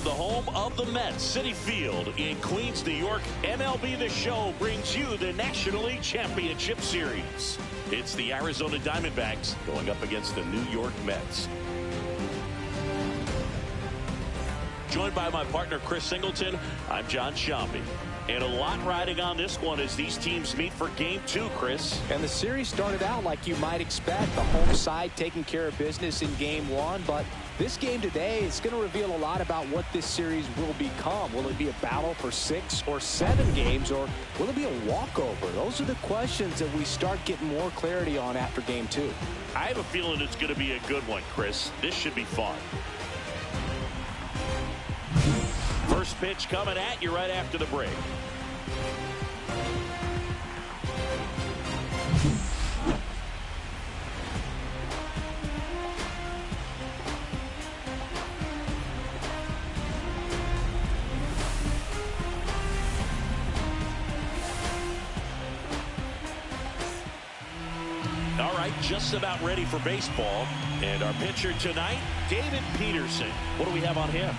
the home of the Mets, Citi Field in Queens, New York, MLB The Show brings you the National League Championship Series. It's the Arizona Diamondbacks going up against the New York Mets. Joined by my partner, Chris Singleton, I'm John Shambi. And a lot riding on this one as these teams meet for Game 2, Chris. And the series started out like you might expect. The home side taking care of business in Game 1. But this game today is going to reveal a lot about what this series will become. Will it be a battle for 6 or 7 games, or will it be a walkover? Those are the questions that we start getting more clarity on after Game 2. I have a feeling it's going to be a good one, Chris. This should be fun. First pitch coming at you right after the break. All right, just about ready for baseball. And our pitcher tonight, David Peterson. What do we have on him?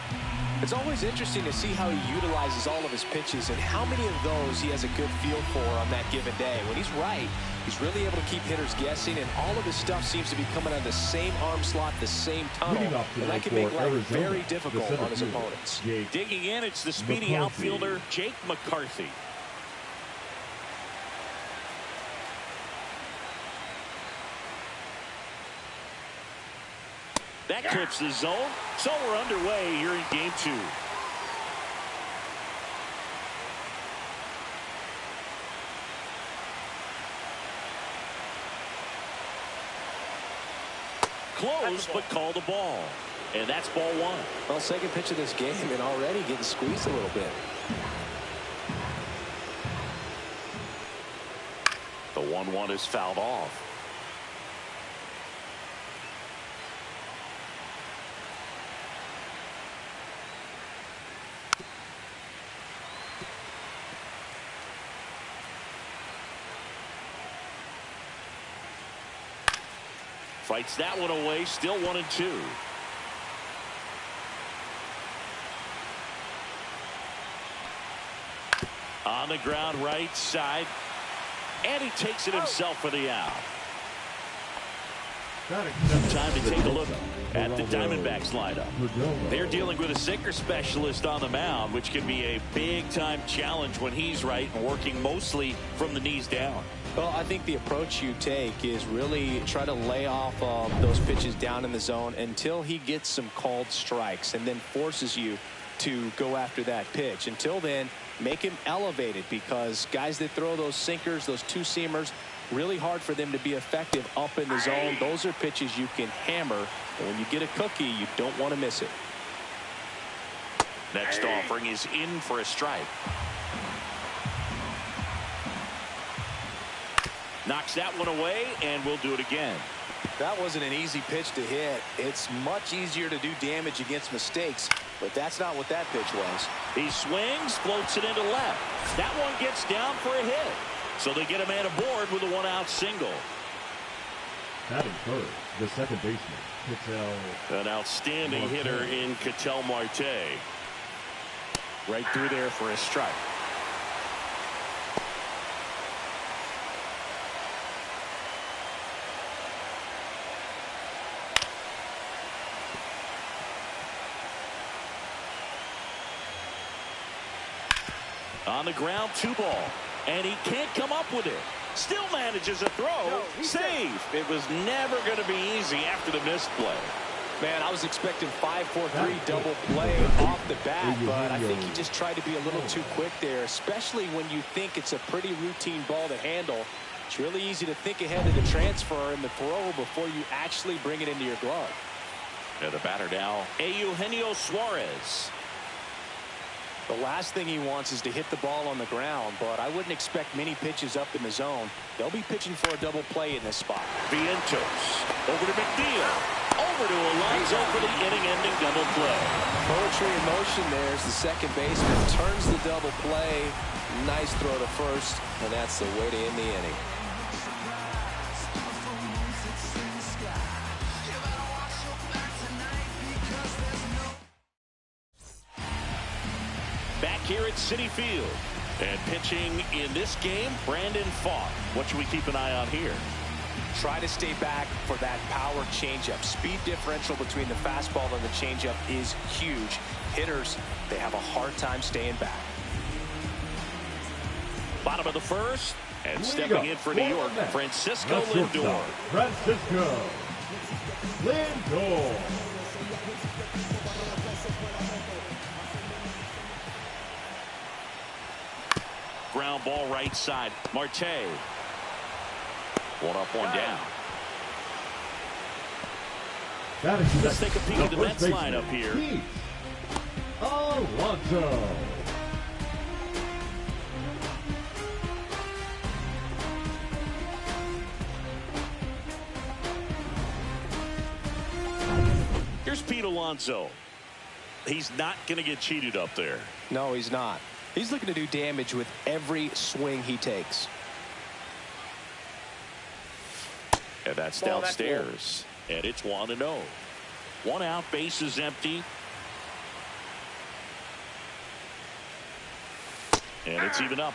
It's always interesting to see how he utilizes all of his pitches and how many of those he has a good feel for on that given day. When he's right, he's really able to keep hitters guessing, and all of his stuff seems to be coming out of the same arm slot, the same tunnel, and that can make life very difficult on his opponents. Digging in, it's the speedy outfielder, Jake McCarthy. That clips the zone. So we're underway here in Game 2. Close, but called the ball. And that's ball 1. Well, second pitch of this game and already getting squeezed a little bit. The 1-1 is fouled off. Fights that one away, still 1-2. On the ground, right side. And he takes it himself for the out. Time to take a look at the Diamondbacks lineup. They're dealing with a sinker specialist on the mound, which can be a big-time challenge when he's right and working mostly from the knees down. Well, I think the approach you take is really try to lay off those pitches down in the zone until he gets some called strikes, and then forces you to go after that pitch. Until then, make him elevated, because guys that throw those sinkers, those two-seamers, really hard for them to be effective up in the zone. Those are pitches you can hammer, and when you get a cookie, you don't want to miss it. Next offering is in for a strike. Knocks that one away, and we'll do it again. That wasn't an easy pitch to hit. It's much easier to do damage against mistakes, but that's not what that pitch was. He swings, floats it into left. That one gets down for a hit. So they get a man aboard with a 1-out single. Batting first, the second baseman, Ketel. An outstanding hitter in Ketel Marte. Right through there for a strike. On the ground, 2-ball. And he can't come up with it. Still manages a throw. Save. It was never going to be easy after the missed play. Man, I was expecting 5-4-3 double play off the bat, but I think he just tried to be a little too quick there, especially when you think it's a pretty routine ball to handle. It's really easy to think ahead of the transfer and the throw before you actually bring it into your glove. And the batter now, Eugenio Suarez. The last thing he wants is to hit the ball on the ground, but I wouldn't expect many pitches up in the zone. They'll be pitching for a double play in this spot. Vientos over to McNeil. Over to Alonso for the inning-ending double play. Poetry in motion there as the second baseman turns the double play. Nice throw to first, and that's the way to end the inning. back here at Citi Field. And pitching in this game, Bradnon Pfaadt. What should we keep an eye on here? Try to stay back for that power changeup. Speed differential between the fastball and the changeup is huge. Hitters, they have a hard time staying back. Bottom of the first, and stepping in for New York, Francisco Lindor. Francisco Lindor. Ground ball right side. Marte. One up, one down. Let's take a peek at the Mets lineup here. Alonso. Here's Pete Alonso. He's not going to get cheated up there. No, he's not. He's looking to do damage with every swing he takes. And that's downstairs. And it's 1-0. One out, base is empty. And it's even up.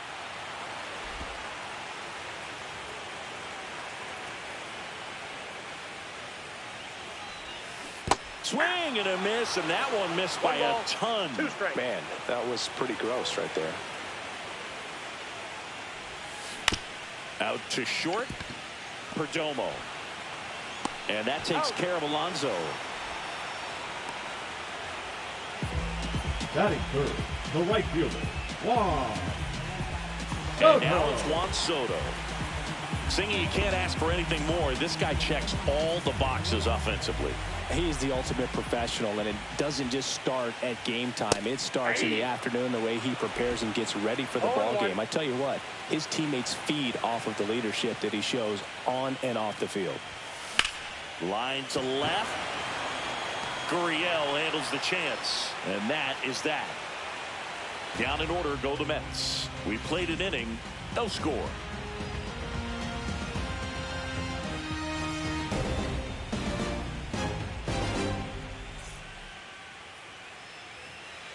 Swing and a miss, and that one missed by a ton. Man, that was pretty gross right there. Out to short. Perdomo. And that takes care of Alonso. Batting third, the right fielder, Juan. And now it's Juan Soto. Singy, you can't ask for anything more. This guy checks all the boxes offensively. He's the ultimate professional, and it doesn't just start at game time. It starts in the afternoon, the way he prepares and gets ready for the ball game. I tell you what, his teammates feed off of the leadership that he shows on and off the field. Line to left. Gurriel handles the chance, and that is that. Down in order go the Mets. We played an inning, no score.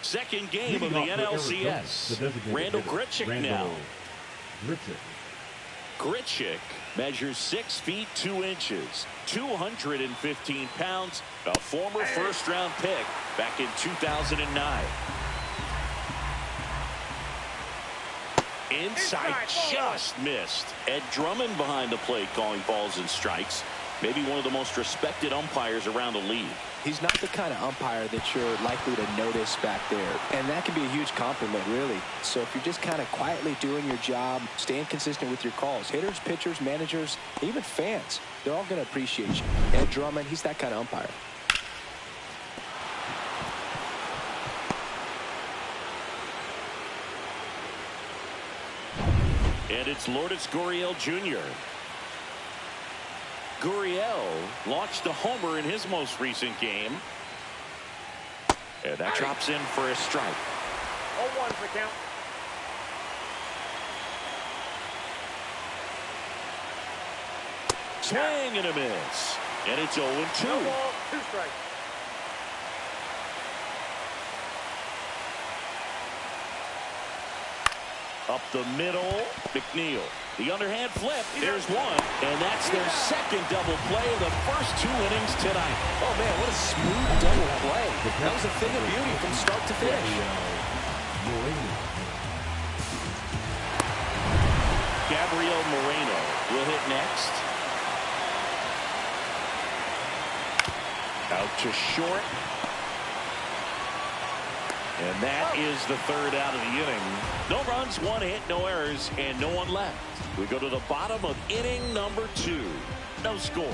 Second game of the NLCS. Randall Grichuk now. Grichuk measures 6 feet 2 inches, 215 pounds, a former first-round pick back in 2009. Inside just missed. Ed Drummond behind the plate calling balls and strikes. Maybe one of the most respected umpires around the league. He's not the kind of umpire that you're likely to notice back there. And that can be a huge compliment, really. So if you're just kind of quietly doing your job, staying consistent with your calls, hitters, pitchers, managers, even fans, they're all going to appreciate you. Ed Drummond, he's that kind of umpire. And it's Lourdes Gurriel Jr. Gurriel launched a homer in his most recent game. And that drops in for a strike. 0-1 for count. Swing and a miss. And it's 0-2. 2 strikes. Up the middle, McNeil. The underhand flip, there's one, and that's their second double play of the first 2 innings tonight. Oh, man, what a smooth double play. That was a thing of beauty from start to finish. Gabriel Moreno will hit next. Out to short. And that is the 3rd out of the inning. No runs, 1 hit, no errors, and no one left. We go to the bottom of inning number 2. No score.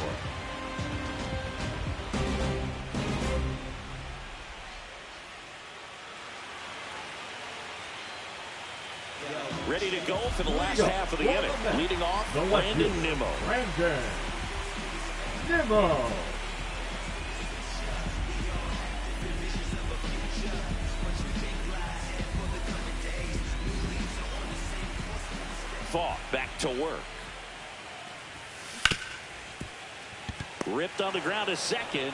Ready to go for the last half of the inning. Leading off, Brandon Nimmo. Brandon Nimmo. Pfaadt back to work. Ripped on the ground to second.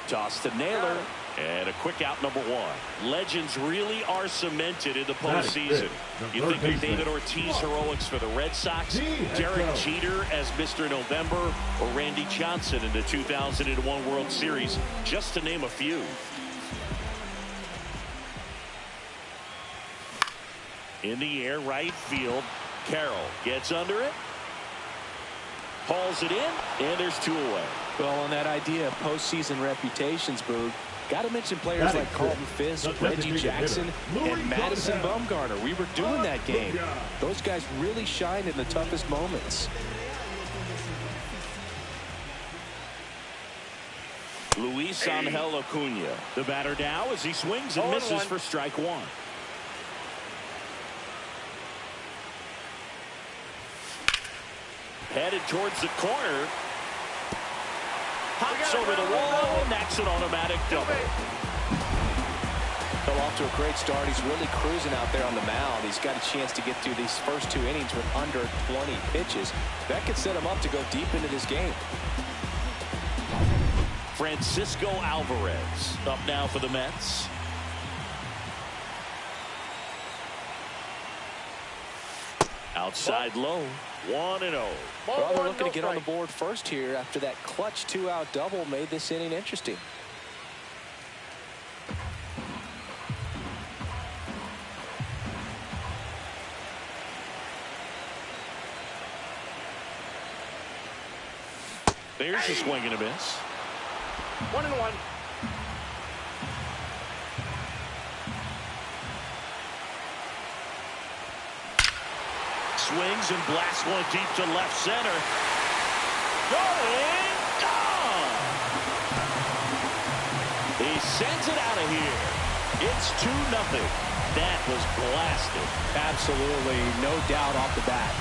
Toss to Naylor. And a quick out, number one. Legends really are cemented in the postseason. You think of David Ortiz heroics for the Red Sox, Derek Jeter as Mr. November, or Randy Johnson in the 2001 World Series, just to name a few. In the air, right field. Carroll gets under it. Hauls it in, and there's two away. Well, on that idea of postseason reputations, Boog, got to mention players like Carlton Fisk, Reggie Jackson, and Madison Bumgarner. We were doing that game. Those guys really shined in the toughest moments. Luis Angel Acuna, the batter now as he swings and misses for strike one. Headed towards the corner. Hops over the wall, and that's an automatic double. Fell off to a great start. He's really cruising out there on the mound. He's got a chance to get through these first 2 innings with under 20 pitches. That could set him up to go deep into this game. Francisco Alvarez up now for the Mets. Outside low, 1-0. Well, they're looking to get on the board first here after that clutch 2-out double made this inning interesting. There's a swing and a miss. 1-1. Swings and blasts one deep to left center. Going gone. He sends it out of here. It's 2-0. That was blasted. Absolutely, no doubt off the bat.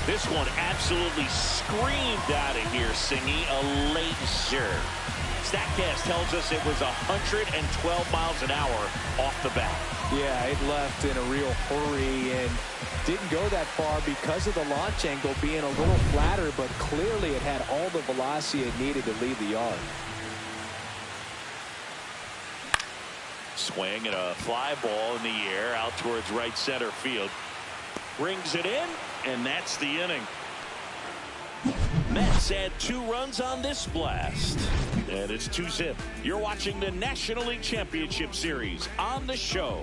This one absolutely screamed out of here, Singy. A laser. StatCast tells us it was 112 miles an hour off the bat. Yeah, it left in a real hurry and didn't go that far because of the launch angle being a little flatter, but clearly it had all the velocity it needed to leave the yard. Swing and a fly ball in the air out towards right center field. Brings it in, and that's the inning. Mets add 2 runs on this blast. And it's 2-0. You're watching the National League Championship Series on the show.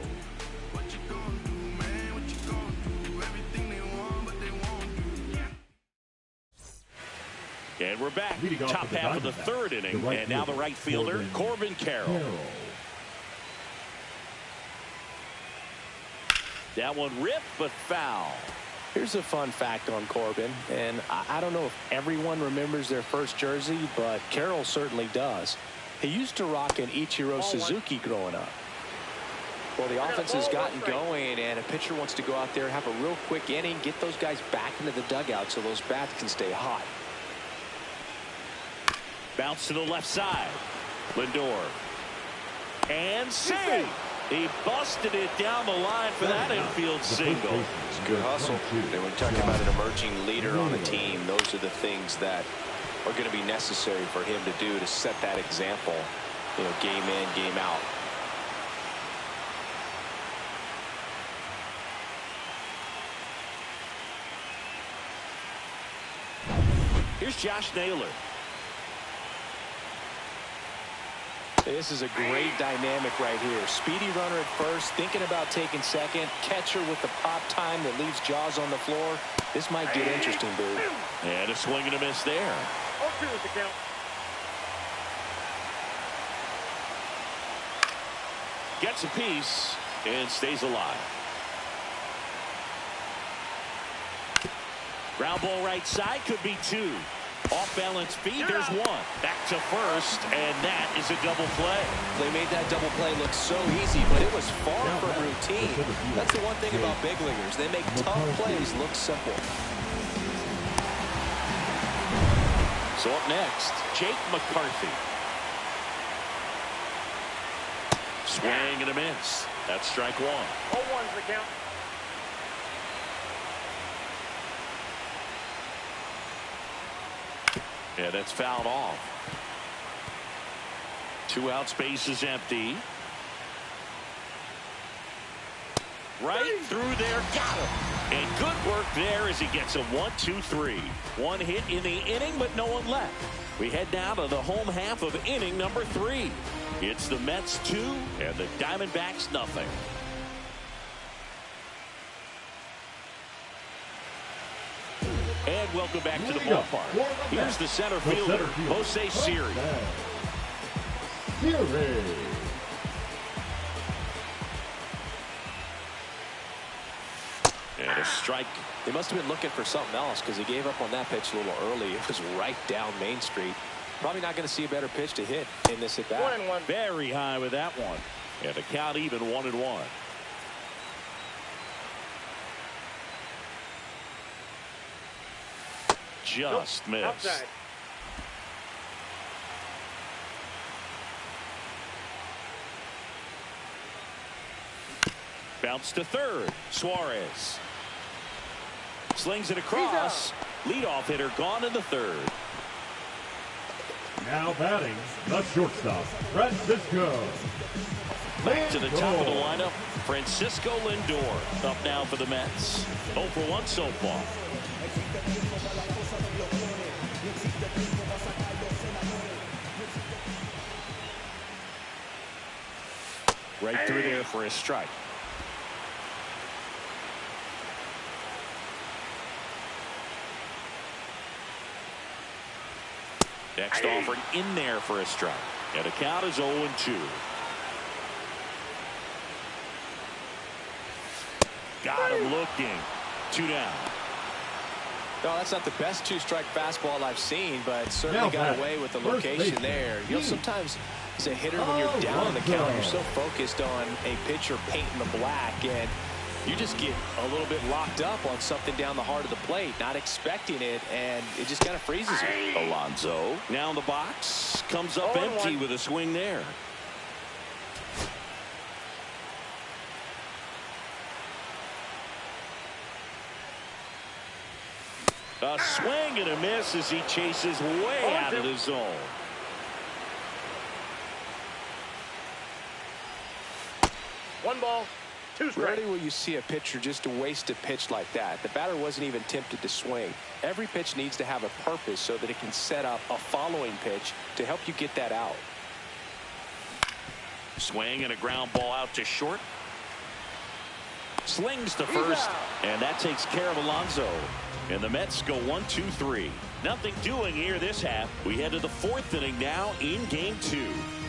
And we're back. Top half of the 3rd inning. And now the right fielder, Corbin Carroll. That one ripped, but foul. Here's a fun fact on Corbin, and I don't know if everyone remembers their first jersey, but Carroll certainly does. He used to rock an Ichiro Suzuki growing up. Well, the offense has gotten going, and a pitcher wants to go out there, have a real quick inning, get those guys back into the dugout so those bats can stay hot. Bounce to the left side. Lindor. And save. He busted it down the line for that infield single. It's good hustle. And when you're talking about an emerging leader on a team, those are the things that are going to be necessary for him to do to set that example, you know, game in, game out. Here's Josh Naylor. This is a great dynamic right here. Speedy runner at first, thinking about taking second. Catcher with the pop time that leaves Jaws on the floor. This might get interesting, dude. And a swing and a miss there. 0-2 is the count. Gets a piece and stays alive. Ground ball right side, could be 2. Off balance feed, there's 1. Back to first, and that is a double play. They made that double play look so easy, but it was far from routine. That's the one thing about big leaguers. They make tough plays look simple. So up next, Jake McCarthy. Swing and a miss. That's strike one. 0-1's the count. Yeah, that's fouled off. 2 out, space is empty. Right through there, got him. And good work there as he gets a 1-2-3. 1 hit in the inning, but no one left. We head now to the home half of inning number 3. It's the Mets 2 and the Diamondbacks nothing. And welcome back to the ballpark. Here's the center fielder, Jose Siri. And a strike. They must have been looking for something else because he gave up on that pitch a little early. It was right down Main Street. Probably not going to see a better pitch to hit in this at bat. 1-1. Very high with that one. And the count even 1-1. Just missed. Outside. Bounce to third. Suarez slings it across. Leadoff hitter gone in the third. Now batting, the shortstop, Francisco. Back to the top of the lineup, Francisco Lindor. Up now for the Mets. 0 for 1 so far. Right through there for a strike. Next offering in there for a strike. And the count is 0-2. Got him looking. 2 down. No, that's not the best 2-strike fastball I've seen, but certainly got away with the location there. You know, sometimes as a hitter, when you're down in the count, you're so focused on a pitcher painting the black, and you just get a little bit locked up on something down the heart of the plate, not expecting it, and it just kind of freezes you. Alonso now in the box, comes up empty with a swing there. A swing and a miss as he chases way out of the zone. One ball, 2 strikes. Rarely will you see a pitcher just waste a pitch like that. The batter wasn't even tempted to swing. Every pitch needs to have a purpose so that it can set up a following pitch to help you get that out. Swing and a ground ball out to short. Slings to first, and that takes care of Alonso. And the Mets go 1-2-3. Nothing doing here this half. We head to the 4th inning now in game 2.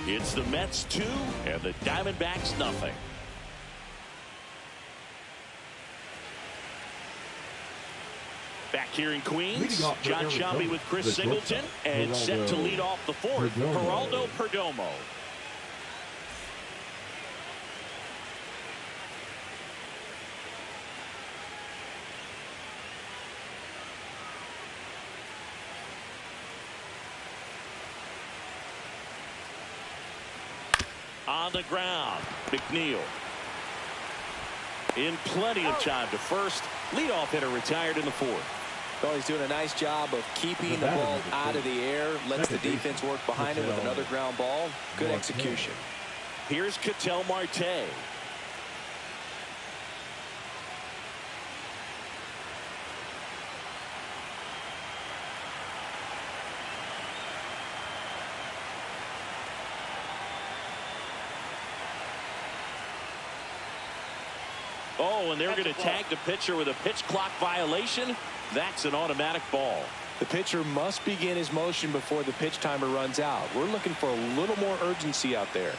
It's the Mets 2 and the Diamondbacks nothing. Back here in Queens, John Sciambi with Chris Singleton, and set to lead off the 4th, Geraldo Perdomo. On the ground, McNeil. In plenty of time to first. Leadoff hitter retired in the 4th. Well, he's doing a nice job of keeping the ball out of the air. Lets the defense work behind him with another ground ball. Good execution. Here's Ketel Marte. Oh, and they're going to tag the pitcher with a pitch clock violation. That's an automatic ball. The pitcher must begin his motion before the pitch timer runs out. We're looking for a little more urgency out there.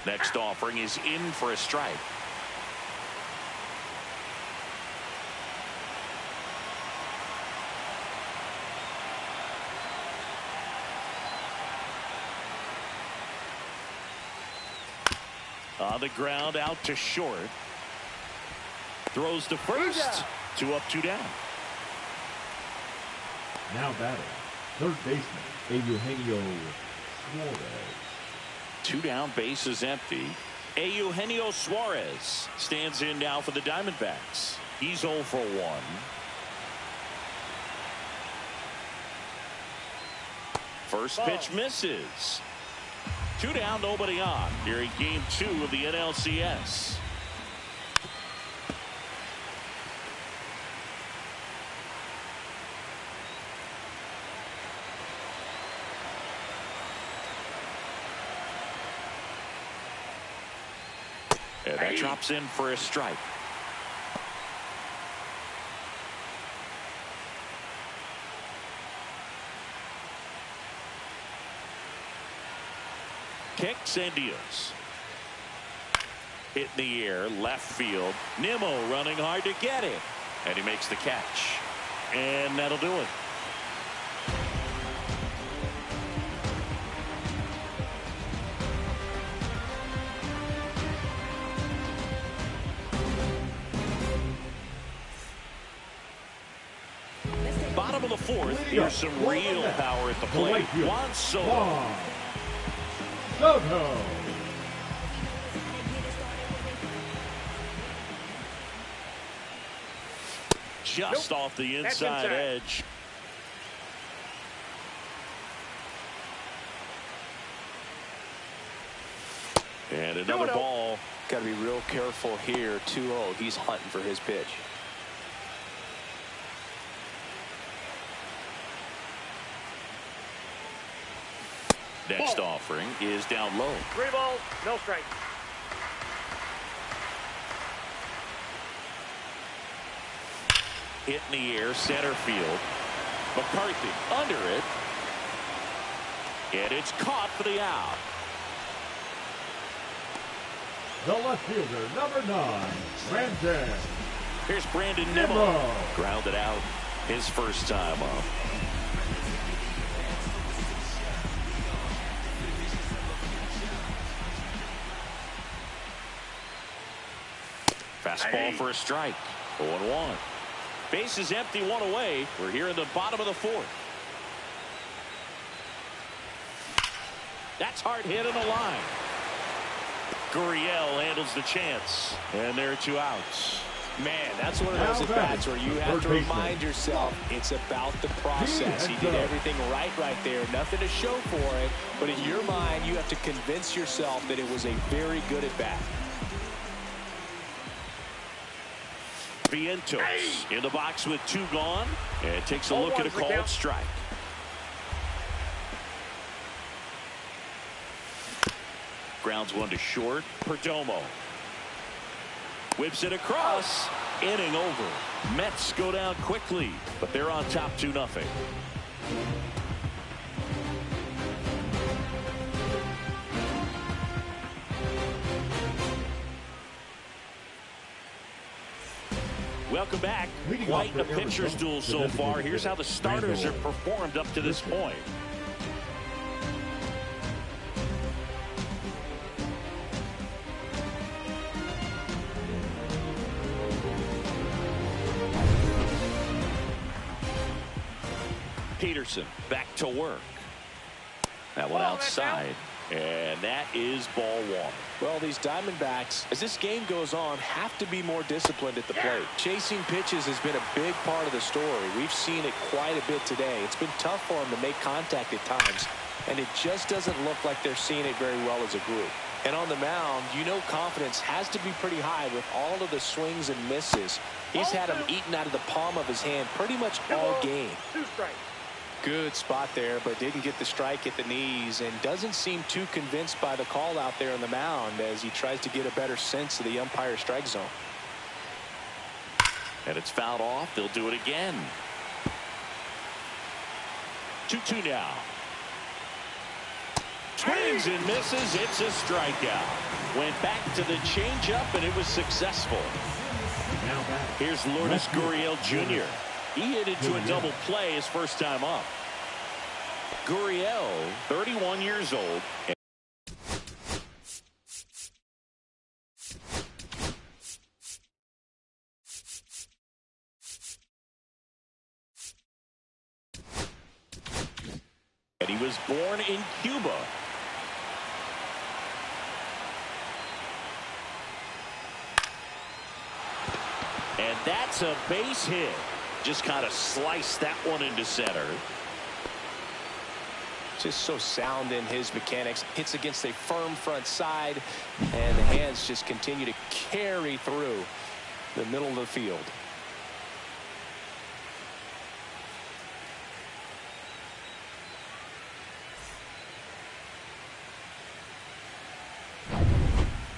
Next offering is in for a strike. On the ground, out to short. Throws to first. 2 up, 2 down. Now batting, third baseman, Eugenio Suarez. Two down, bases empty. Eugenio Suarez stands in now for the Diamondbacks. He's 0 for 1. First pitch misses. Two down, nobody on here in game 2 of the NLCS. And that drops in for a strike. Kicks and deals. Hit in the air, left field. Nimmo running hard to get it. And he makes the catch. And that'll do it. Bottom of the 4th. Here's some real power at the plate. Juan Soto. Just off the inside edge. And another ball. Got to be real careful here. 2-0. He's hunting for his pitch. Next offering is down low. 3 balls, no strike. Hit in the air, center field. McCarthy under it. And it's caught for the out. The left fielder, number 9, Brandon. Here's Brandon Nimmo. Grounded out his first time up. Fastball for a strike. 0-1. Bases empty, 1 away. We're here in the bottom of the 4th. That's hard hit in the line. Gurriel handles the chance. And there are 2 outs. Man, that's one of those at-bats where you have to remind yourself it's about the process. He did everything right there. Nothing to show for it. But in your mind, you have to convince yourself that it was a very good at-bat. Vientos in the box with 2 gone, and takes a look at a called strike. Grounds 1 to short. Perdomo whips it across. Inning over. Mets go down quickly, but they're on top 2-0. Welcome back. Quite a pitcher's duel so far. Here's how the starters have performed up to this point. Peterson back to work. That one outside. And that is ball 1. Well, these Diamondbacks, as this game goes on, have to be more disciplined at the plate. Chasing pitches has been a big part of the story. We've seen it quite a bit today. It's been tough for them to make contact at times, and it just doesn't look like they're seeing it very well as a group. And on the mound, you know confidence has to be pretty high with all of the swings and misses. He's had them eaten out of the palm of his hand pretty much all game. 2 strikes. Good spot there, but didn't get the strike at the knees and doesn't seem too convinced by the call out there on the mound as he tries to get a better sense of the umpire strike zone. And it's fouled off. They'll do it again. 2-2 now. Swings and misses. It's a strikeout. Went back to the changeup and it was successful. Here's Lourdes Gurriel Jr. He hit into a double play his first time up. Gurriel, 31 years old. And he was born in Cuba. And that's a base hit. Just kind of sliced that one into center. Just so sound in his mechanics. Hits against a firm front side, and the hands just continue to carry through the middle of the field.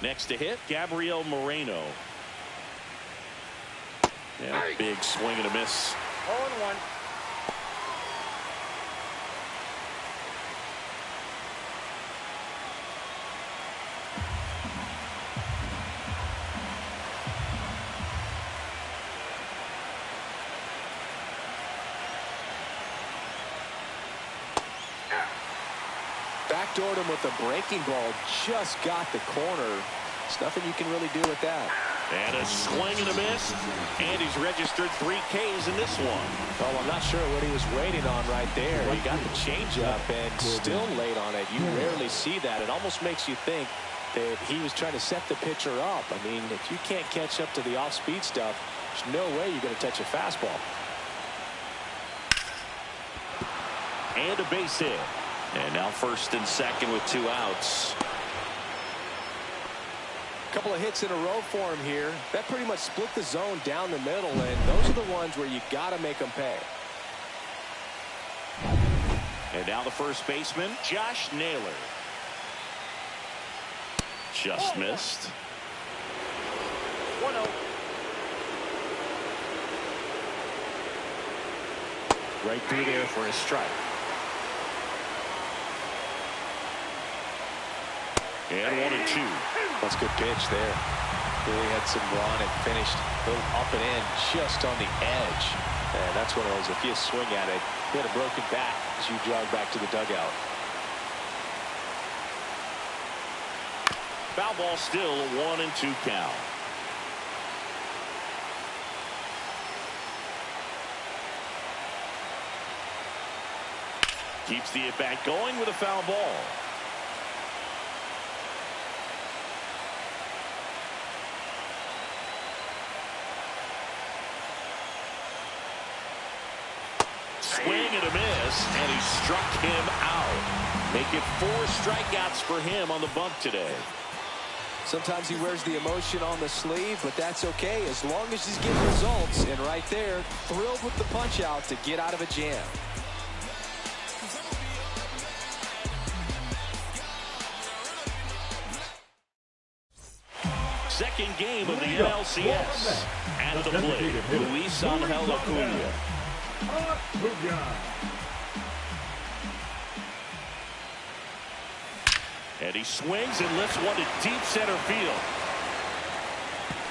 Next to hit, Gabriel Moreno. Yeah, big swing and a miss. 0-1. Backdoored him with a breaking ball. Just got the corner. There's nothing you can really do with that. And a swing and a miss. And he's registered 3 Ks in this one. Well, I'm not sure what he was waiting on right there. He got the changeup and still late on it. You rarely see that. It almost makes you think that he was trying to set the pitcher up. I mean, if you can't catch up to the off-speed stuff, there's no way you're going to touch a fastball. And a base hit. And now first and second with 2 outs. Couple of hits in a row for him here. That pretty much split the zone down the middle, and those are the ones where you got to make them pay. And now the first baseman, Josh Naylor. Just missed. 1-0. Right through there for a strike. And 1-2. That's a good pitch there. Really had some run and finished a little up and in just on the edge. And that's one of those, if you swing at it, you had a broken back as you jog back to the dugout. Foul ball still, 1-2 count. Keeps the at-bat going with a foul ball. Swing and a miss, and he struck him out. Make it 4 strikeouts for him on the bump today. Sometimes he wears the emotion on the sleeve, but that's okay as long as he's getting results. And right there, thrilled with the punch out to get out of a jam. Second game of the NLCS. At the plate, Luis Angel Acuna. And he swings and lifts one to deep center field.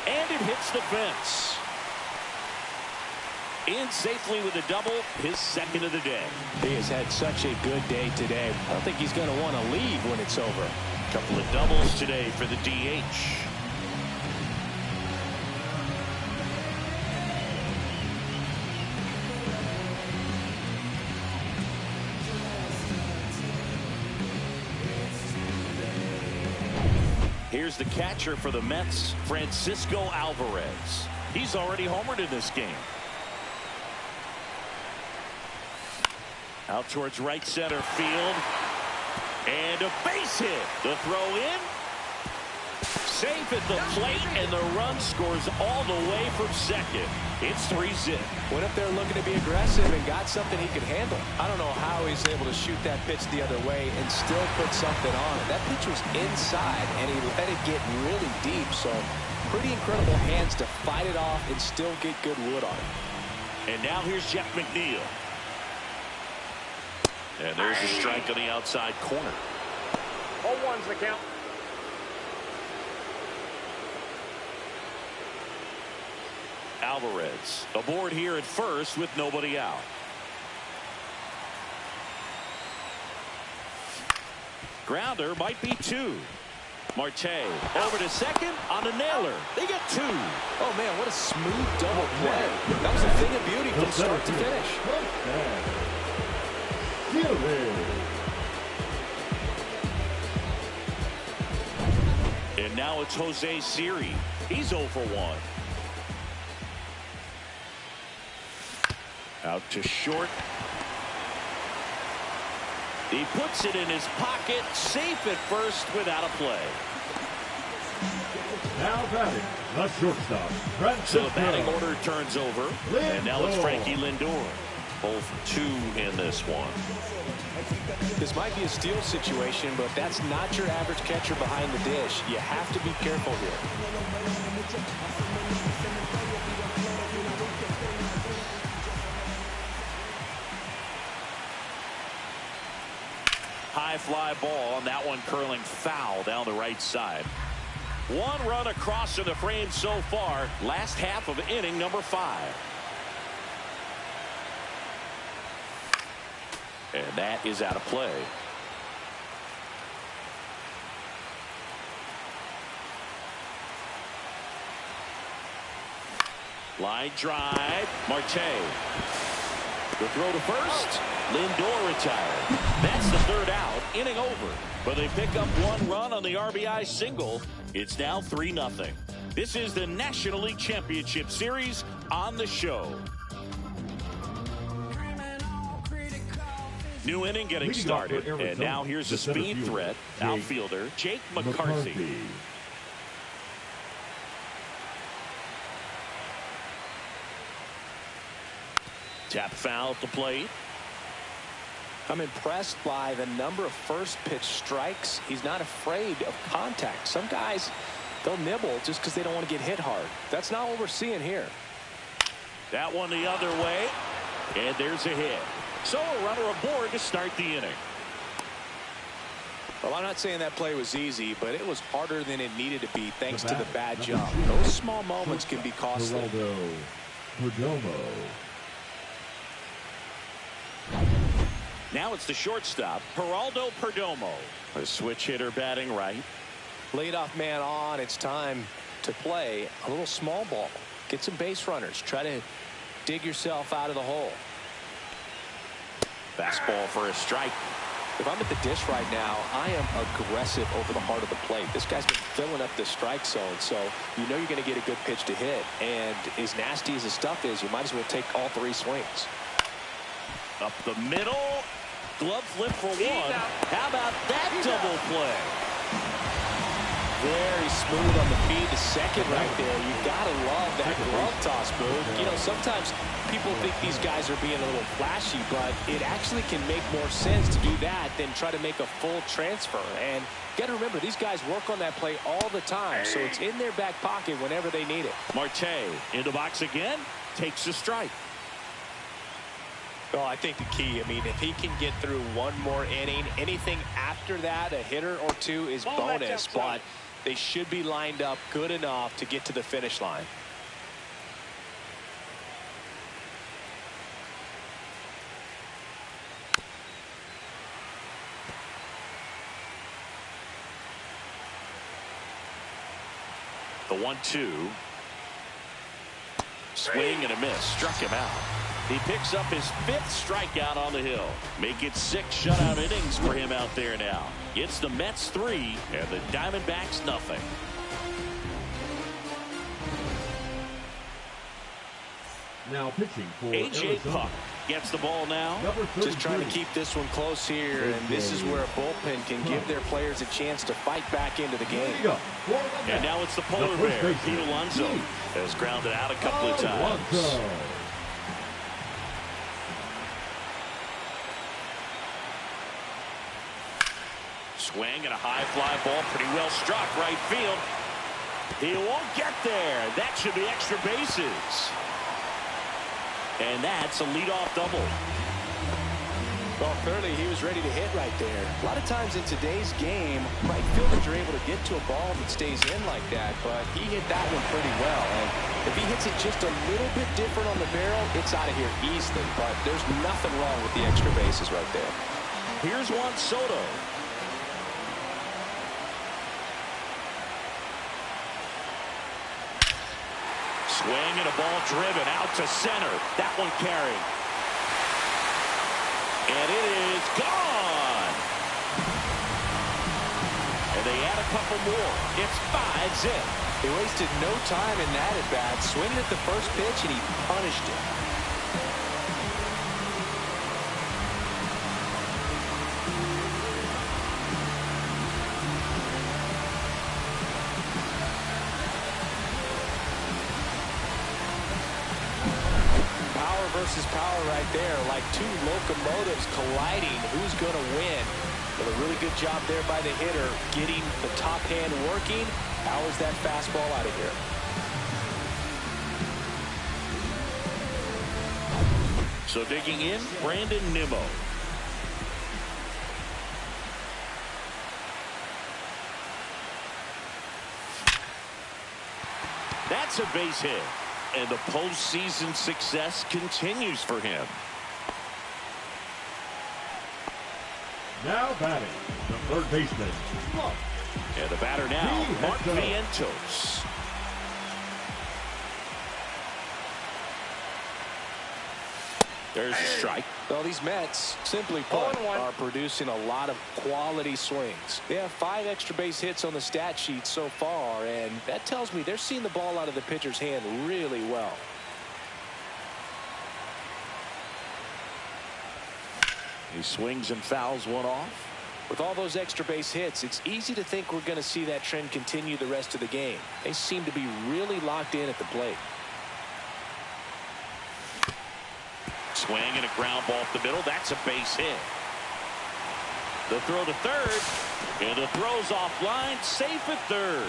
And it hits the fence. In safely with a double, his second of the day. He has had such a good day today. I don't think he's going to want to leave when it's over. Couple of doubles today for the DH. Here's the catcher for the Mets, Francisco Alvarez. He's already homered in this game. Out towards right center field. And a base hit. The throw in. Safe at the plate, and the run scores all the way from second. It's 3-zip. Went up there looking to be aggressive and got something he could handle. I don't know how he's able to shoot that pitch the other way and still put something on it. That pitch was inside, and he let it get really deep. So pretty incredible hands to fight it off and still get good wood on it. And now here's Jeff McNeil. And there's a strike on the outside corner. 0-1's the count. Alvarez aboard here at first with nobody out. Grounder might be 2. Marte over to second on a nailer. They get 2. Oh, man, what a smooth double play. That was a thing of beauty from start to finish. And now it's Jose Siri. He's 0 for 1. Out to short. He puts it in his pocket, safe at first without a play. Now batting, the shortstop, Francisco. So the batting order turns over, and now it's Frankie Lindor. Both 2 in this one. This might be a steal situation, but that's not your average catcher behind the dish. You have to be careful here. High fly ball, and that one curling foul down the right side. 1 run across in the frame so far. Last half of inning number 5. And that is out of play. Line drive. Marte. The throw to first. Lindor retired. That's the 3rd out. Inning over. But they pick up 1 run on the RBI single. It's now 3-0. This is the National League Championship Series on the show. New inning getting started. And now here's a speed threat. Outfielder Jake McCarthy. Tap foul at the plate. I'm impressed by the number of first pitch strikes. He's not afraid of contact. Some guys, they'll nibble just because they don't want to get hit hard. That's not what we're seeing here. That one the other way. And there's a hit. So a runner aboard to start the inning. Well, I'm not saying that play was easy, but it was harder than it needed to be thanks to the bad jump. Those small moments can be costly. Now it's the shortstop, Geraldo Perdomo. A switch hitter batting right. Leadoff man on. It's time to play a little small ball. Get some base runners. Try to dig yourself out of the hole. Fastball for a strike. If I'm at the dish right now, I am aggressive over the heart of the plate. This guy's been filling up the strike zone, so you know you're going to get a good pitch to hit. And as nasty as the stuff is, you might as well take all 3 swings. Up the middle. Glove flip for 1. How about that double play? Very smooth on the feed to second right there. You gotta love that glove toss move. You know, sometimes people think these guys are being a little flashy, but it actually can make more sense to do that than try to make a full transfer. And you gotta remember, these guys work on that play all the time, so it's in their back pocket whenever they need it. Marte in the box again, takes a strike. Well, I think the key, I mean, if he can get through 1 more inning, anything after that, a hitter or 2 is bonus, but they should be lined up good enough to get to the finish line. The 1-2. Swing and a miss. Struck him out. He picks up his 5th strikeout on the hill. Make it 6 shutout innings for him out there now. It's the Mets 3 and the Diamondbacks nothing. Now pitching for A.J. Puck gets the ball now. Just trying to keep this one close here, and this is where a bullpen can give their players a chance to fight back into the game. And now it's the polar bear, Pete Alonso, has grounded out a couple of times. Swing and a high fly ball, pretty well struck right field. He won't get there. That should be extra bases. And that's a leadoff double. Well, clearly he was ready to hit right there. A lot of times in today's game, right fielders are able to get to a ball that stays in like that, but he hit that one pretty well. And if he hits it just a little bit different on the barrel, it's out of here easily. But there's nothing wrong with the extra bases right there. Here's Juan Soto. Swing and a ball driven out to center. That one carried. And it is gone. And they add a couple more. It's 5-zip. They wasted no time in that at bat. Swinging at the first pitch, and he punished it. Power versus power right there, like two locomotives colliding. Who's going to win? Well, a really good job there by the hitter, getting the top hand working. Powers that fastball out of here. So digging in, Brandon Nimmo. That's a base hit. And the postseason success continues for him. Now batting, the third baseman. And the batter now, Mark Vientos. There's a strike. Well, these Mets, simply put, are producing a lot of quality swings. They have 5 extra base hits on the stat sheet so far, and that tells me they're seeing the ball out of the pitcher's hand really well. He swings and fouls one off. With all those extra base hits, it's easy to think we're going to see that trend continue the rest of the game. They seem to be really locked in at the plate. Swing and a ground ball up the middle. That's a base hit. The throw to third. And the throw's offline. Safe at third.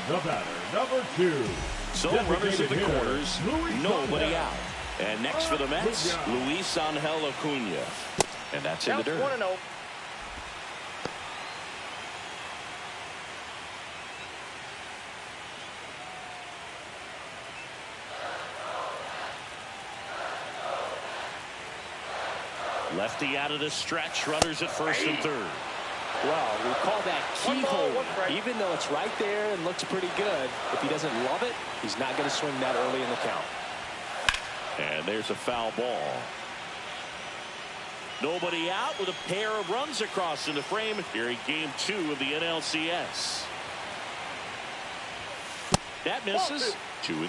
The batter, number 2. So runners in the corners. Nobody out. And next for the Mets, Luis Angel Acuna. And that's in the dirt. 1-0. Lefty out of the stretch. Runners at first and third. Well, we call that keyhole. Even though it's right there and looks pretty good, if he doesn't love it, he's not going to swing that early in the count. And there's a foul ball. Nobody out with a pair of runs across in the frame here in game 2 of the NLCS. That misses. 2-2.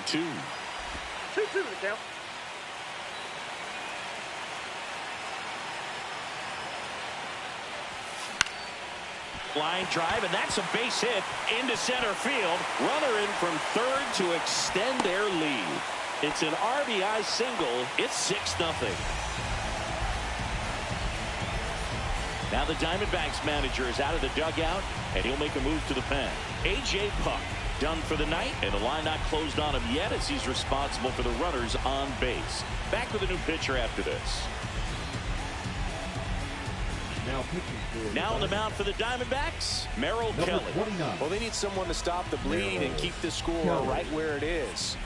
2-2 the count. Line drive, and that's a base hit into center field. Runner in from third to extend their lead. It's an RBI single. It's 6-0. Now the Diamondbacks manager is out of the dugout, and he'll make a move to the pen. A.J. Puck done for the night, and the line not closed on him yet as he's responsible for the runners on base. Back with a new pitcher after this. Now on the mound for the Diamondbacks, Merrill Kelly. Well, they need someone to stop the bleed and keep the score right where it is.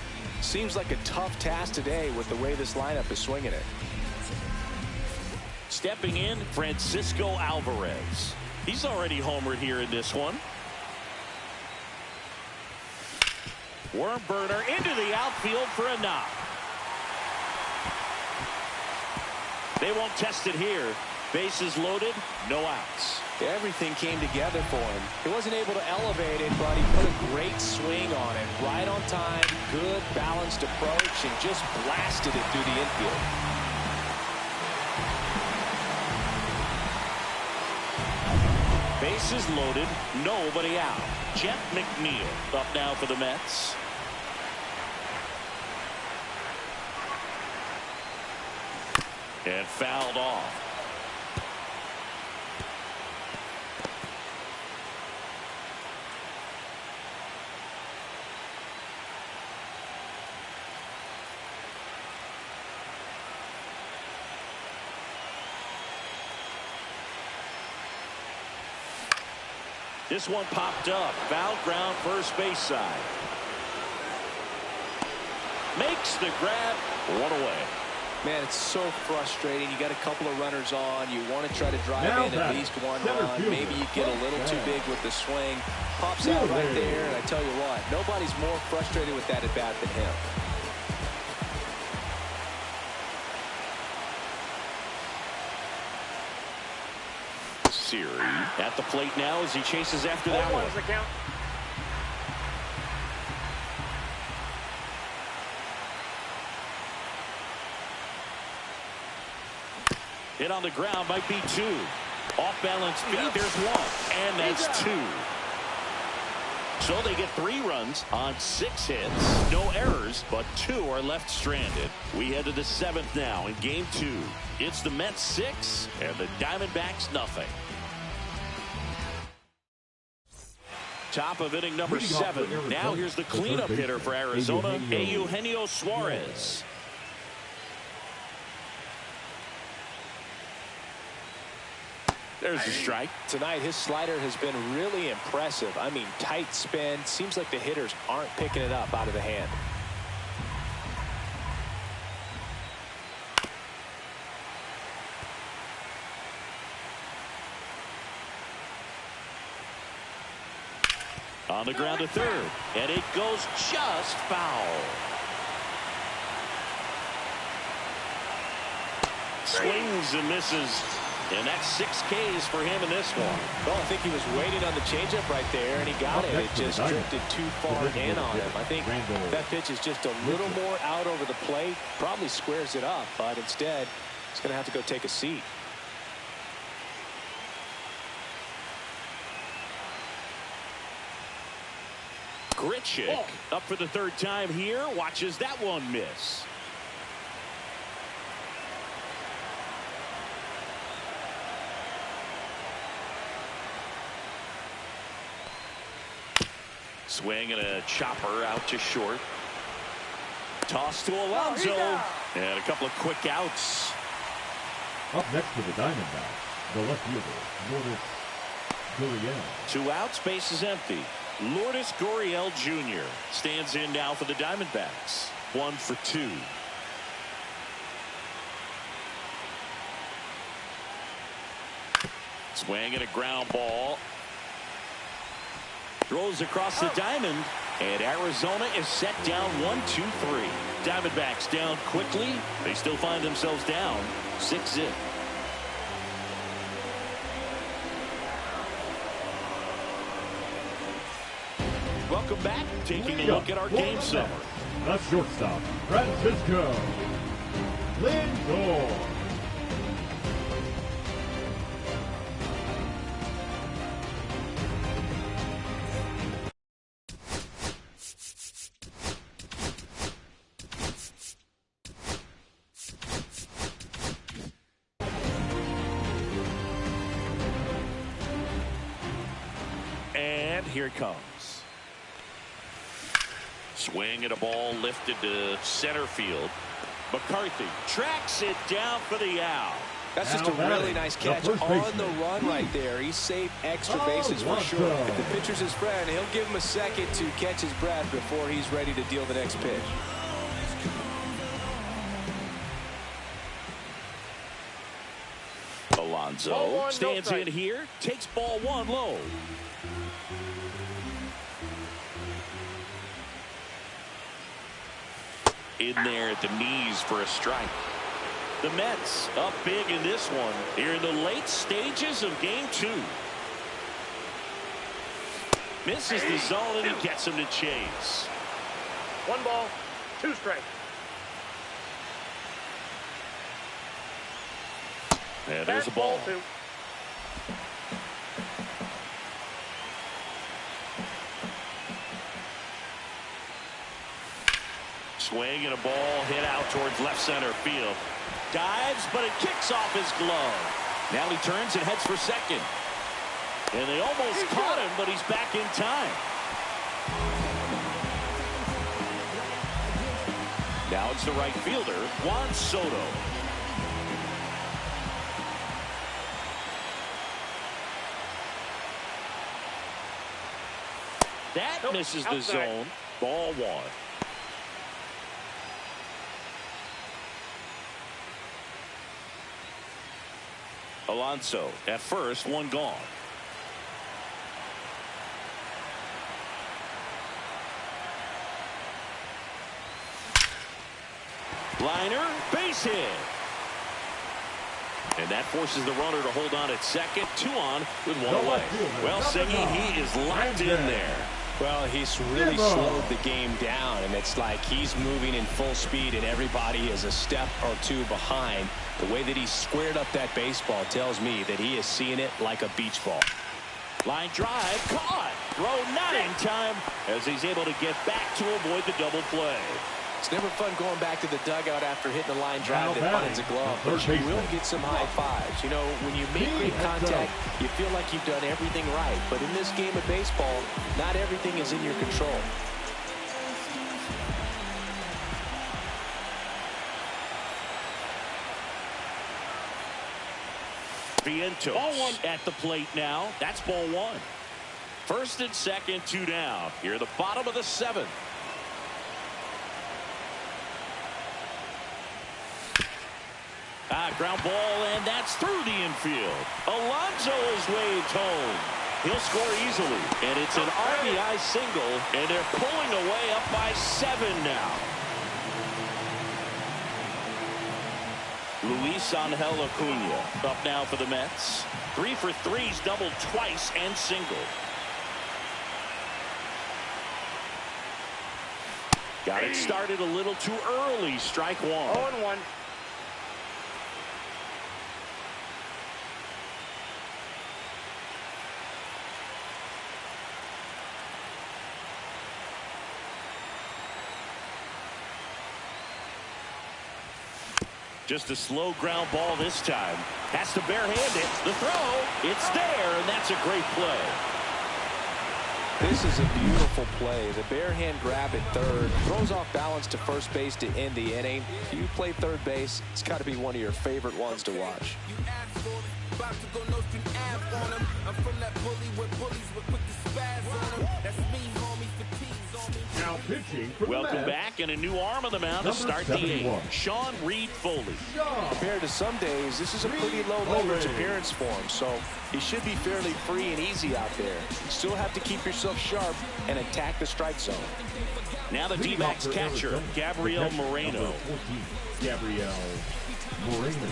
Seems like a tough task today with the way this lineup is swinging it. Stepping in, Francisco Alvarez. He's already homered here in this one. Worm burner into the outfield for a knock. They won't test it here. Bases loaded, no outs. Everything came together for him. He wasn't able to elevate it, but he put a great swing on it. Right on time, good balanced approach, and just blasted it through the infield. Bases loaded, nobody out. Jeff McNeil up now for the Mets. And fouled off. This one popped up. Foul ground, first base side. Makes the grab. One away. Man, it's so frustrating. You got a couple of runners on. You want to try to drive in at least one run. Maybe you get a little too big with the swing. Pops out right there, and I tell you what, nobody's more frustrated with that at bat than him. Siri at the plate now as he chases after that one. Hit on the ground, might be 2. Off balance feet, there's 1. And that's 2. So they get 3 runs on 6 hits. No errors, but 2 are left stranded. We head to the 7th now in game 2. It's the Mets 6 and the Diamondbacks nothing. Top of inning number 7. Now here's the cleanup hitter for Arizona, Eugenio Suarez. There's a strike. Tonight, his slider has been really impressive. I mean, tight spin. Seems like the hitters aren't picking it up out of the hand. On the ground to third, and it goes just foul. Swings and misses, and that's 6 Ks for him in this one. Well, I think he was waiting on the changeup right there, and he got it. It just drifted too far in on him. I think that pitch is just a little more out over the plate. Probably squares it up, but instead, he's going to have to go take a seat. Grichuk up for the 3rd time here. Watches that one miss. Swing and a chopper out to short. Toss to Alonso. And a couple of quick outs. Up next to the Diamondbacks, the left fielder, Lourdes Gurriel. 2 outs, base is empty. Lourdes Gurriel Jr. stands in now for the Diamondbacks. 1 for 2. Swing and a ground ball. Throws across the diamond, and Arizona is set down 1-2-3. Diamondbacks down quickly. They still find themselves down 6-0. Welcome back. Taking a look at our game summary. The shortstop, Francisco Lindor. And here it comes. Swing and a ball lifted to center field. McCarthy tracks it down for the out. That's just a really nice catch on the run right there. He saved extra bases for sure. If the pitcher's his friend, he'll give him a second to catch his breath before he's ready to deal the next pitch. Alonso stands in here, takes ball 1 low. In there at the knees for a strike. The Mets up big in this one here in the late stages of game 2. Misses the zone and he gets him to chase. 1 ball, 2 strikes. And there's a ball. 2. Swing and a ball hit out towards left center field. Dives, but it kicks off his glove. Now he turns and heads for second. And they almost caught him, but he's back in time. Now it's the right fielder, Juan Soto. That misses the zone. Ball 1. Alonso at first, 1 gone. Liner, base hit. And that forces the runner to hold on at second. 2 on with 1 away. Well, Singy, he is locked in there. Well, he's really slowed the game down, and it's like he's moving in full speed, and everybody is a step or 2 behind. The way that he squared up that baseball tells me that he is seeing it like a beach ball. Line drive, caught. Throw not in time as he's able to get back to avoid the double play. It's never fun going back to the dugout after hitting a line drive that finds a glove, but you will get some high fives. You know, when you make great contact, you feel like you've done everything right. But in this game of baseball, not everything is in your control. Vientos at the plate now. That's ball one. First and second, 2 down. Here at the bottom of the 7th. Ground ball, and that's through the infield. Alonso is waved home. He'll score easily, and it's an RBI single, and they're pulling away up by 7 now. Luis Angel Acuna up now for the Mets. 3 for 3's doubled twice and single. Got it started a little too early. Strike one. 0-1. Just a slow ground ball this time. Has to barehand it. The throw. It's there, and that's a great play. This is a beautiful play. The barehand grab at third. Throws off balance to first base to end the inning. If you play third base, it's got to be one of your favorite ones to watch. Now pitching for Welcome back, and a new arm on the mound to start the 8th. Sean Reed Foley. Compared to some days, this is a pretty low leverage appearance for him, so he should be fairly free and easy out there. You still have to keep yourself sharp and attack the strike zone. Now the D-backs catcher, Gabriel Moreno. Gabriel Moreno.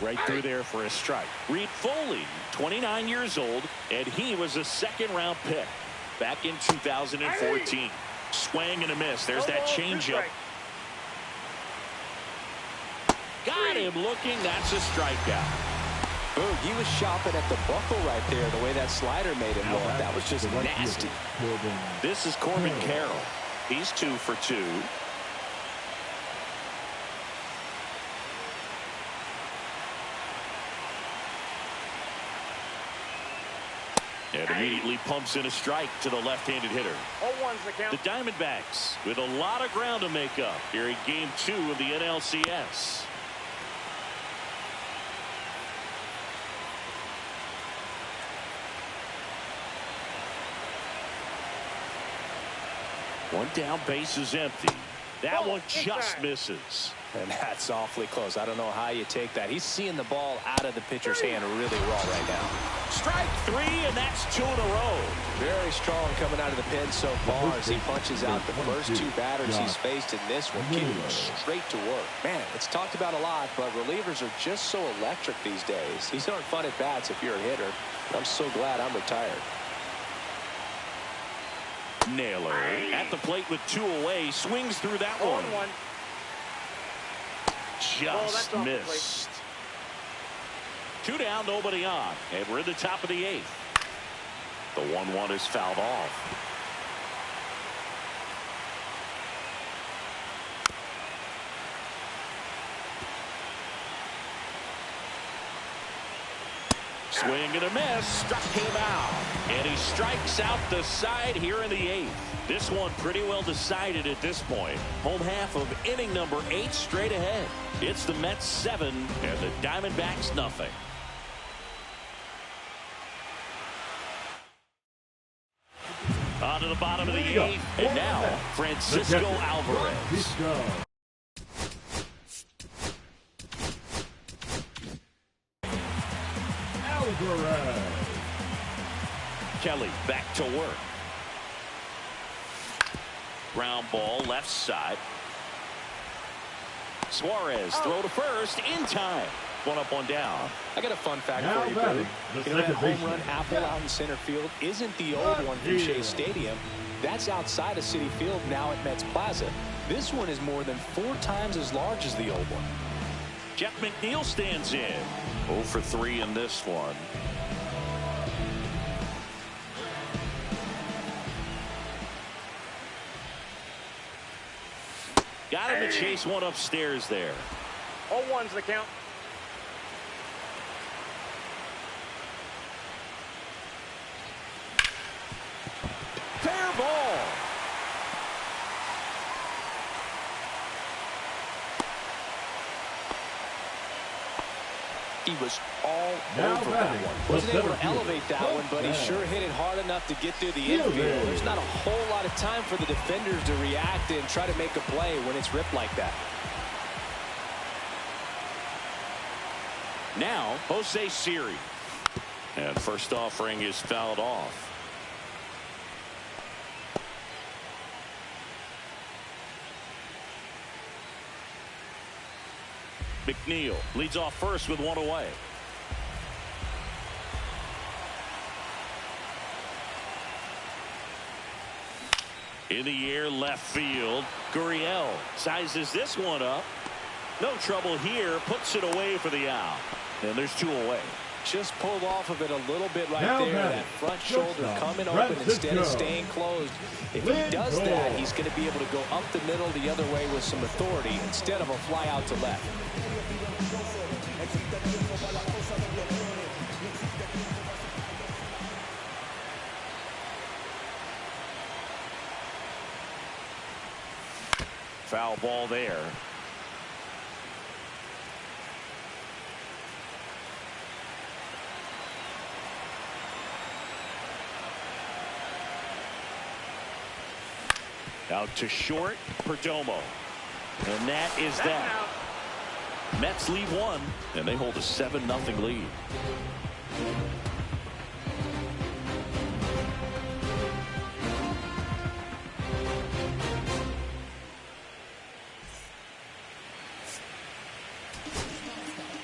Right through there for a strike. Reed Foley, 29 years old, and he was a second-round pick back in 2014. Swing and a miss. There's that changeup. Got him looking. That's a strikeout. Boog, he was shopping at the buckle right there, the way that slider made him look. That was just nasty. This is Corbin Carroll. He's 2 for 2. And immediately pumps in a strike to the left-handed hitter. 0-1's the count. The Diamondbacks with a lot of ground to make up here in Game 2 of the NLCS. One down, base is empty. That one just misses. And that's awfully close. I don't know how you take that. He's seeing the ball out of the pitcher's hand really well right now. Strike 3, and that's 2 in a row. Very strong coming out of the pen so far as he punches out the first 2 batters he's faced in this one, keeping him straight to work. Man, it's talked about a lot, but relievers are just so electric these days. These aren't fun at bats if you're a hitter. I'm so glad I'm retired. Naylor at the plate with 2 away, swings through that one. 0-1. Just missed. 2 down, nobody on, and we're in the top of the 8th. The 1-1 is fouled off. Swing and a miss, struck him out, and he strikes out the side here in the 8th. This one pretty well decided at this point. Home half of inning number 8 straight ahead. It's the Mets 7 and the Diamondbacks nothing. On to the bottom of the 8th, and now Francisco Alvarez. Kelly back to work. Ground ball left side. Suarez throw to first in time. 1 up, 1 down. I got a fun fact for you, Billy. You know that home run apple out in center field isn't the old one from Shea Stadium. That's outside of Citi Field now at Mets Plaza. This one is more than 4 times as large as the old one. Jeff McNeil stands in. 0 for 3 in this one. Got him to chase one upstairs there. 0-1's the count. Fair ball. He was all over that one. Wasn't able to elevate that one, but he sure hit it hard enough to get through the infield. There's not a whole lot of time for the defenders to react and try to make a play when it's ripped like that. Now, Jose Siri. And first offering is fouled off. McNeil leads off first with one away. In the air, left field. Gurriel sizes this one up. No trouble here. Puts it away for the out. And there's 2 away. Just pulled off of it a little bit right there. That front shoulder coming open instead of staying closed. If he does that, he's going to be able to go up the middle the other way with some authority instead of a fly out to left. Foul ball there. Out to short, Perdomo. And that is that. Mets lead 1, and they hold a 7-0 lead.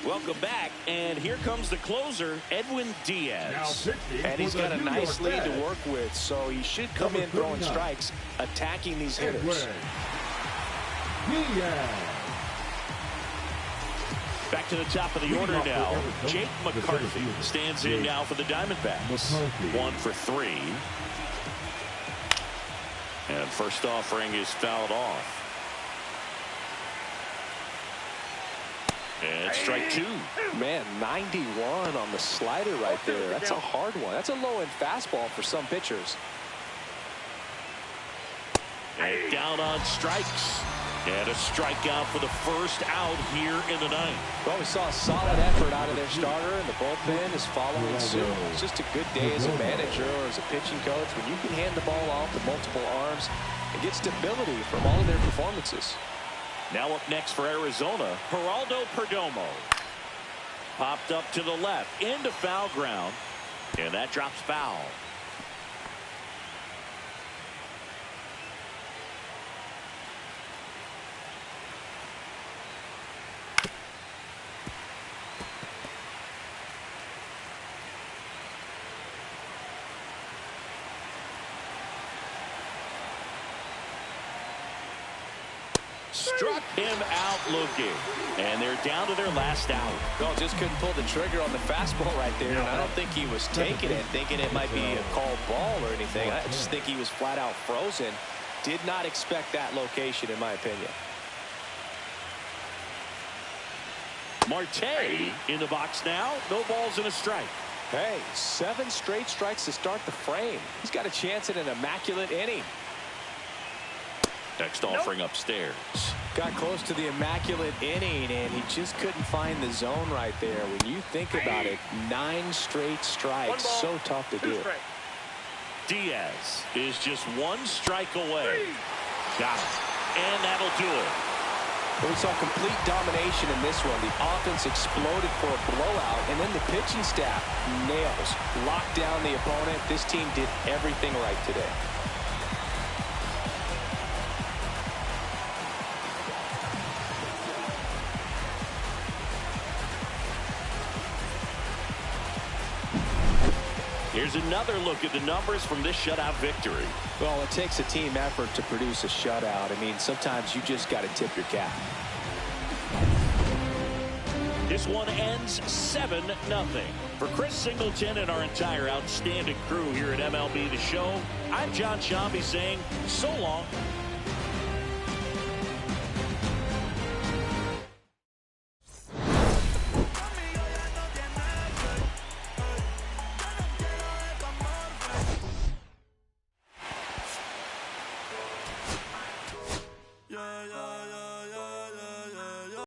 Welcome back, and here comes the closer, Edwin Diaz. And he's got a nice lead to work with, so he should come in throwing strikes, attacking these hitters. Back to the top of the order now. Jake McCarthy stands in now for the Diamondbacks. 1 for 3. And first offering is fouled off. And strike 2. Man, 91 on the slider right there. That's a hard one. That's a low-end fastball for some pitchers. And down on strikes. And a strikeout for the first out here in the 9th. Well, we saw a solid effort out of their starter, and the bullpen is following suit. It's just a good day as a manager or as a pitching coach when you can hand the ball off to multiple arms and get stability from all of their performances. Now up next for Arizona, Geraldo Perdomo. Popped up to the left into foul ground, and that drops foul. Struck him out looking. And they're down to their last out. Well, just couldn't pull the trigger on the fastball right there. And I don't think he was taking it, thinking it might be a called ball or anything. I just think he was flat out frozen. Did not expect that location, in my opinion. Marte in the box now. No balls and a strike. Hey, 7 straight strikes to start the frame. He's got a chance at an immaculate inning. Next offering upstairs. Got close to the immaculate inning, and he just couldn't find the zone right there. When you think about it, 9 straight strikes, so tough to do. Diaz is just 1 strike away. Got it. And that'll do it. Well, we saw complete domination in this one. The offense exploded for a blowout, and then the pitching staff nails. Locked down the opponent. This team did everything right today. Here's another look at the numbers from this shutout victory. Well, it takes a team effort to produce a shutout. I mean, sometimes you just got to tip your cap. This one ends 7-0. For Chris Singleton and our entire outstanding crew here at MLB The Show, I'm John Shambi saying so long